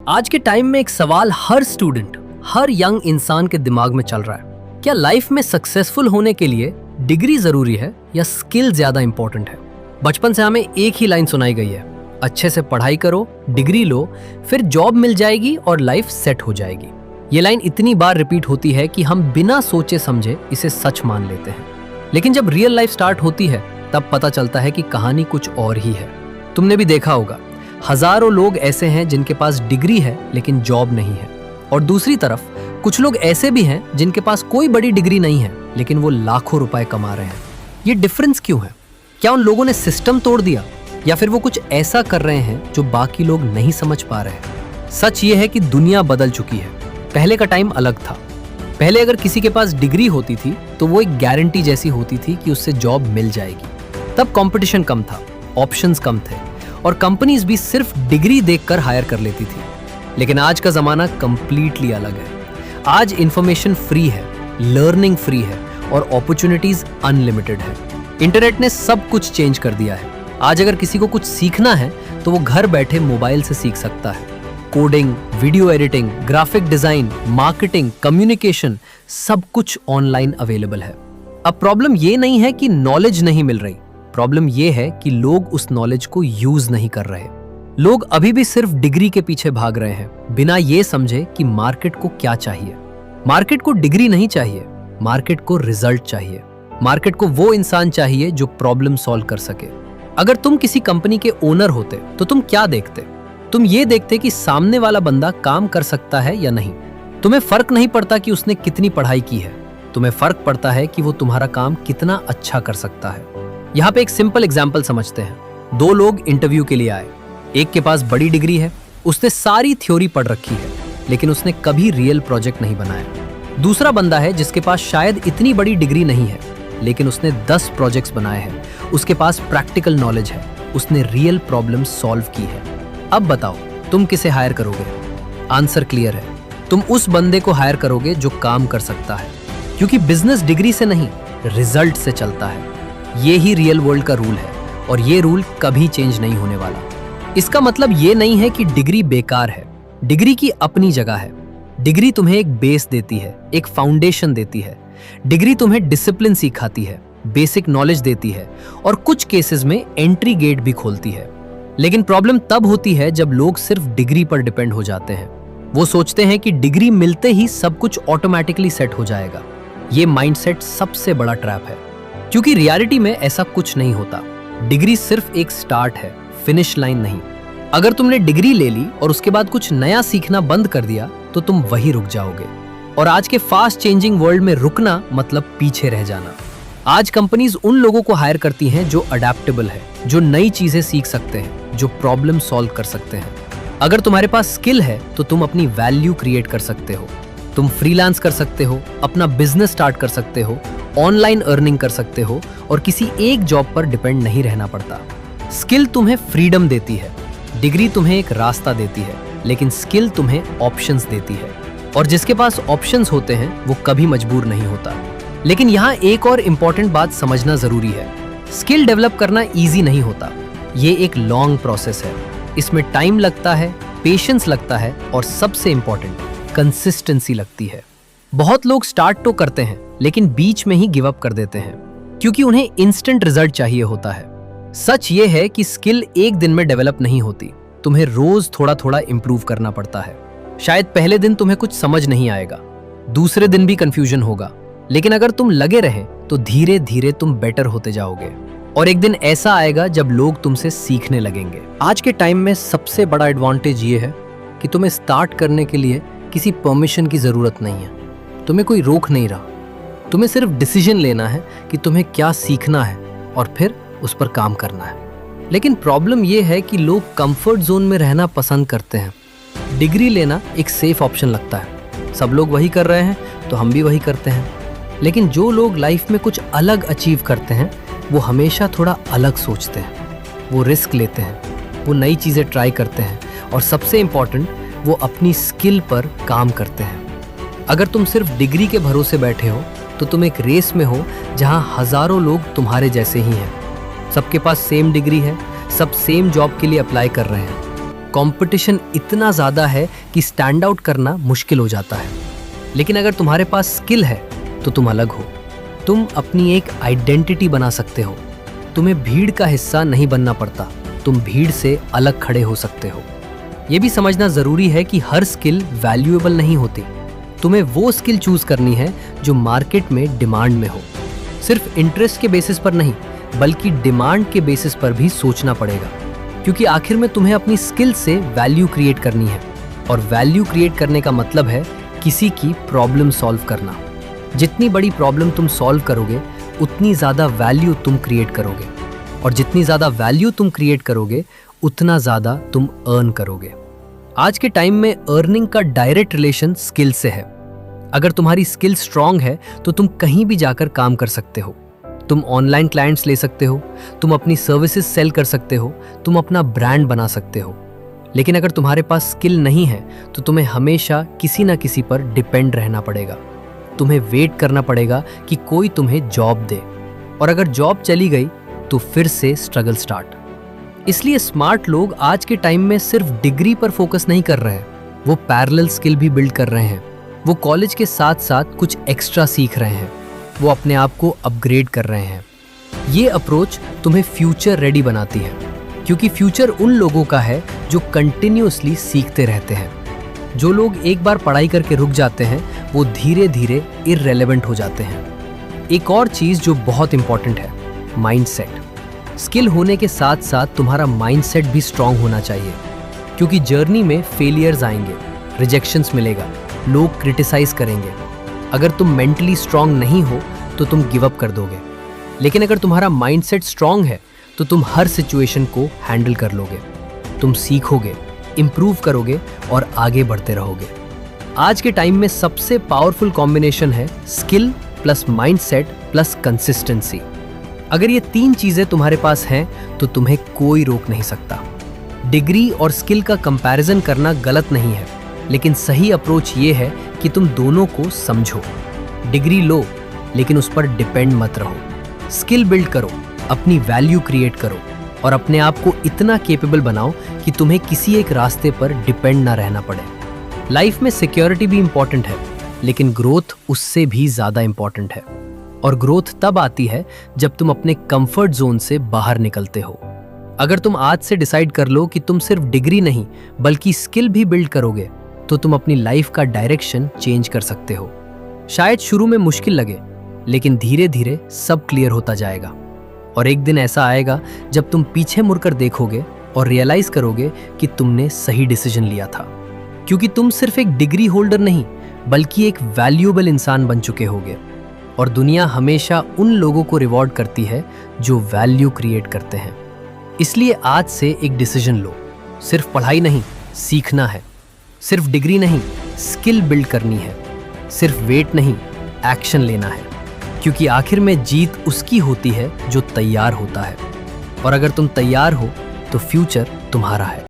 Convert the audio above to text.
आज के टाइम में एक सवाल हर स्टूडेंट, हर यंग इंसान के दिमाग में चल रहा है। क्या लाइफ में सक्सेसफुल होने के लिए डिग्री जरूरी है या स्किल ज्यादा इंपॉर्टेंट है? बचपन से हमें एक ही लाइन सुनाई गई है, अच्छे से पढ़ाई करो, डिग्री लो, फिर जॉब मिल जाएगी और लाइफ सेट हो जाएगी। ये लाइन इतनी बार रिपीट होती है कि हम बिना सोचे समझे इसे सच मान लेते हैं। लेकिन जब रियल लाइफ स्टार्ट होती है तब पता चलता है कि कहानी कुछ और ही है। तुमने भी देखा होगा, हजारों लोग ऐसे हैं जिनके पास डिग्री है लेकिन जॉब नहीं है, और दूसरी तरफ कुछ लोग ऐसे भी हैं जिनके पास कोई बड़ी डिग्री नहीं है लेकिन वो लाखों रुपए कमा रहे हैं। ये डिफरेंस क्यों है? क्या उन लोगों ने सिस्टम तोड़ दिया या फिर वो कुछ ऐसा कर रहे हैं जो बाकी लोग नहीं समझ पा रहे हैं? सच ये है कि दुनिया बदल चुकी है। पहले का टाइम अलग था। पहले अगर किसी के पास डिग्री होती थी तो वो एक गारंटी जैसी होती थी कि उससे जॉब मिल जाएगी। तब कंपटीशन कम था, ऑप्शंस कम थे और कंपनीज भी सिर्फ डिग्री देखकर हायर कर लेती थी। लेकिन आज का जमाना कंप्लीटली अलग है। आज इंफॉर्मेशन फ्री है, लर्निंग फ्री है और अपॉर्चुनिटीज अनलिमिटेड है। इंटरनेट ने सब कुछ चेंज कर दिया है। आज अगर किसी को कुछ सीखना है तो वो घर बैठे मोबाइल से सीख सकता है। Coding, video editing, graphic design, marketing, communication, सब कुछ ऑनलाइन अवेलेबल है। अब प्रॉब्लम ये नहीं है कि नॉलेज नहीं मिल रही, प्रॉब्लम ये है कि लोग उस नॉलेज को यूज नहीं कर रहे। लोग अभी भी सिर्फ डिग्री के पीछे भाग रहे हैं, बिना ये समझे कि मार्केट को क्या चाहिए। मार्केट को डिग्री नहीं चाहिए, मार्केट को रिजल्ट चाहिए। मार्केट को वो इंसान चाहिए जो प्रॉब्लम सॉल्व कर सके। अगर तुम किसी कंपनी के ओनर होते तो तुम क्या देखते? तुम ये देखते कि सामने वाला बंदा काम कर सकता है या नहीं। तुम्हें फर्क नहीं पड़ता कि उसने कितनी पढ़ाई की है, तुम्हें फर्क पड़ता है कि वो तुम्हारा काम कितना अच्छा कर सकता है। यहाँ पे एक सिंपल एग्जाम्पल समझते हैं। दो लोग इंटरव्यू के लिए आए। एक के पास बड़ी डिग्री है, उसने सारी थ्योरी पढ़ रखी है लेकिन उसने कभी रियल प्रोजेक्ट नहीं बनाया। दूसरा बंदा है जिसके पास शायद इतनी बड़ी डिग्री नहीं है लेकिन उसने 10 प्रोजेक्ट्स बनाए हैं। उसके पास प्रैक्टिकल नॉलेज है, उसने रियल प्रॉब्लम सॉल्व की है। अब बताओ तुम किसे हायर करोगे? आंसर क्लियर है, तुम उस बंदे को हायर करोगे जो काम कर सकता है, क्योंकि बिजनेस डिग्री से नहीं, रिजल्ट से चलता है। ये ही रियल वर्ल्ड का रूल है और ये रूल कभी चेंज नहीं होने वाला। इसका मतलब ये नहीं है कि डिग्री बेकार है। डिग्री की अपनी जगह है। डिग्री तुम्हें एक बेस देती है, एक फाउंडेशन देती है। डिग्री तुम्हें डिसिप्लिन सिखाती है, बेसिक नॉलेज देती है और कुछ केसेस में एंट्री गेट भी खोलती है। लेकिन प्रॉब्लम तब होती है जब लोग सिर्फ डिग्री पर डिपेंड हो जाते हैं। वो सोचते हैं कि डिग्री मिलते ही सब कुछ ऑटोमेटिकली सेट हो जाएगा। ये माइंडसेट सबसे बड़ा ट्रैप है, क्योंकि रियलिटी में ऐसा कुछ नहीं होता। डिग्री सिर्फ एक स्टार्ट है, फिनिश लाइन नहीं। अगर तुमने डिग्री ले ली और उसके बाद कुछ नया सीखना बंद कर दिया तो तुम वहीं रुक जाओगे। और आज के फास्ट चेंजिंग वर्ल्ड में रुकना मतलब पीछे रह जाना। आज कंपनीज उन लोगों को हायर करती हैं जो अडेप्टेबल है, जो नई चीजें सीख सकते हैं, जो प्रॉब्लम सॉल्व कर सकते हैं। अगर तुम्हारे पास स्किल है तो तुम अपनी वैल्यू क्रिएट कर सकते हो। तुम फ्रीलांस कर सकते हो, अपना बिजनेस स्टार्ट कर सकते हो, ऑनलाइन अर्निंग कर सकते हो और किसी एक जॉब पर डिपेंड नहीं रहना पड़ता। स्किल तुम्हें फ्रीडम देती है, डिग्री तुम्हें एक रास्ता देती है, लेकिन स्किल तुम्हें ऑप्शंस देती है। और जिसके पास ऑप्शंस होते हैं वो कभी मजबूर नहीं होता। लेकिन यहाँ एक और इम्पॉर्टेंट बात समझना जरूरी है। स्किल डेवलप करना इजी नहीं होता। ये एक लॉन्ग प्रोसेस है। इसमें टाइम लगता है, पेशेंस लगता है और सबसे इम्पॉर्टेंट कंसिस्टेंसी लगती है। बहुत लोग स्टार्ट तो करते हैं लेकिन बीच में ही गिव अप कर देते हैं, क्योंकि उन्हें इंस्टेंट रिजल्ट चाहिए होता है। सच ये है कि स्किल एक दिन में डेवलप नहीं होती। तुम्हें रोज थोड़ा थोड़ा इंप्रूव करना पड़ता है। शायद पहले दिन तुम्हें कुछ समझ नहीं आएगा, दूसरे दिन भी कंफ्यूजन होगा, लेकिन अगर तुम लगे रहे तो धीरे धीरे तुम बेटर होते जाओगे। और एक दिन ऐसा आएगा जब लोग तुमसे सीखने लगेंगे। आज के टाइम में सबसे बड़ा एडवांटेज ये है कि तुम्हें स्टार्ट करने के लिए किसी परमिशन की जरूरत नहीं है। तुम्हें कोई रोक नहीं रहा। तुम्हें सिर्फ डिसीजन लेना है कि तुम्हें क्या सीखना है और फिर उस पर काम करना है। लेकिन प्रॉब्लम यह है कि लोग कंफर्ट जोन में रहना पसंद करते हैं। डिग्री लेना एक सेफ ऑप्शन लगता है। सब लोग वही कर रहे हैं तो हम भी वही करते हैं। लेकिन जो लोग लाइफ में कुछ अलग अचीव करते हैं वो हमेशा थोड़ा अलग सोचते हैं। वो रिस्क लेते हैं, वो नई चीज़ें ट्राई करते हैं और सबसे इम्पॉर्टेंट, वो अपनी स्किल पर काम करते हैं। अगर तुम सिर्फ डिग्री के भरोसे बैठे हो तो तुम एक रेस में हो जहां हजारों लोग तुम्हारे जैसे ही हैं। सबके पास सेम डिग्री है, सब सेम जॉब के लिए अप्लाई कर रहे हैं, कंपटीशन इतना ज़्यादा है कि स्टैंड आउट करना मुश्किल हो जाता है। लेकिन अगर तुम्हारे पास स्किल है तो तुम अलग हो। तुम अपनी एक आइडेंटिटी बना सकते हो। तुम्हें भीड़ का हिस्सा नहीं बनना पड़ता, तुम भीड़ से अलग खड़े हो सकते हो। ये भी समझना ज़रूरी है कि हर स्किल वैल्यूएबल नहीं होती। तुम्हें वो स्किल चूज करनी है जो मार्केट में डिमांड में हो। सिर्फ इंटरेस्ट के बेसिस पर नहीं, बल्कि डिमांड के बेसिस पर भी सोचना पड़ेगा, क्योंकि आखिर में तुम्हें अपनी स्किल से वैल्यू क्रिएट करनी है। और वैल्यू क्रिएट करने का मतलब है किसी की प्रॉब्लम सॉल्व करना। जितनी बड़ी प्रॉब्लम तुम सॉल्व करोगे, उतनी ज़्यादा वैल्यू तुम क्रिएट करोगे, और जितनी ज़्यादा वैल्यू तुम क्रिएट करोगे, उतना ज़्यादा तुम अर्न करोगे। आज के टाइम में अर्निंग का डायरेक्ट रिलेशन स्किल से है। अगर तुम्हारी स्किल स्ट्रांग है तो तुम कहीं भी जाकर काम कर सकते हो। तुम ऑनलाइन क्लाइंट्स ले सकते हो, तुम अपनी सर्विसेज सेल कर सकते हो, तुम अपना ब्रांड बना सकते हो। लेकिन अगर तुम्हारे पास स्किल नहीं है तो तुम्हें हमेशा किसी ना किसी पर डिपेंड रहना पड़ेगा। तुम्हें वेट करना पड़ेगा कि कोई तुम्हें जॉब दे, और अगर जॉब चली गई तो फिर से स्ट्रगल स्टार्ट। इसलिए स्मार्ट लोग आज के टाइम में सिर्फ डिग्री पर फोकस नहीं कर रहे हैं, वो पैरेलल स्किल भी बिल्ड कर रहे हैं। वो कॉलेज के साथ साथ कुछ एक्स्ट्रा सीख रहे हैं, वो अपने आप को अपग्रेड कर रहे हैं। ये अप्रोच तुम्हें फ्यूचर रेडी बनाती है, क्योंकि फ्यूचर उन लोगों का है जो कंटिन्यूअसली सीखते रहते हैं। जो लोग एक बार पढ़ाई करके रुक जाते हैं, वो धीरे धीरे इररेलेवेंट हो जाते हैं। एक और चीज़ जो बहुत इंपॉर्टेंट है, माइंडसेट। स्किल होने के साथ साथ तुम्हारा माइंडसेट भी स्ट्रांग होना चाहिए, क्योंकि जर्नी में फेलियर्स आएंगे, रिजेक्शंस मिलेगा, लोग क्रिटिसाइज करेंगे। अगर तुम मेंटली स्ट्रांग नहीं हो तो तुम गिव अप कर दोगे। लेकिन अगर तुम्हारा माइंडसेट स्ट्रांग है तो तुम हर सिचुएशन को हैंडल कर लोगे। तुम सीखोगे, इम्प्रूव करोगे और आगे बढ़ते रहोगे। आज के टाइम में सबसे पावरफुल कॉम्बिनेशन है skill plus mindset plus consistency. अगर ये तीन चीजें तुम्हारे पास हैं तो तुम्हें कोई रोक नहीं सकता। डिग्री और स्किल का कंपैरिजन करना गलत नहीं है, लेकिन सही अप्रोच ये है कि तुम दोनों को समझो। डिग्री लो, लेकिन उस पर डिपेंड मत रहो। स्किल बिल्ड करो, अपनी वैल्यू क्रिएट करो, और अपने आप को इतना कैपेबल बनाओ कि तुम्हें किसी एक रास्ते पर डिपेंड ना रहना पड़े। लाइफ में सिक्योरिटी भी इंपॉर्टेंट है, लेकिन ग्रोथ उससे भी ज़्यादा इंपॉर्टेंट है। और ग्रोथ तब आती है जब तुम अपने कंफर्ट जोन से बाहर निकलते हो। अगर तुम आज से डिसाइड कर लो कि तुम सिर्फ डिग्री नहीं बल्कि स्किल भी बिल्ड करोगे, तो तुम अपनी लाइफ का डायरेक्शन चेंज कर सकते हो। शायद शुरू में मुश्किल लगे, लेकिन धीरे धीरे सब क्लियर होता जाएगा। और एक दिन ऐसा आएगा जब तुम पीछे मुड़कर देखोगे और रियलाइज करोगे कि तुमने सही डिसीजन लिया था, क्योंकि तुम सिर्फ एक डिग्री होल्डर नहीं बल्कि एक वैल्यूएबल इंसान बन चुके होगे। और दुनिया हमेशा उन लोगों को रिवॉर्ड करती है जो वैल्यू क्रिएट करते हैं। इसलिए आज से एक डिसीजन लो, सिर्फ पढ़ाई नहीं, सीखना है। सिर्फ डिग्री नहीं, स्किल बिल्ड करनी है। सिर्फ वेट नहीं, एक्शन लेना है, क्योंकि आखिर में जीत उसकी होती है जो तैयार होता है। और अगर तुम तैयार हो तो फ्यूचर तुम्हारा है।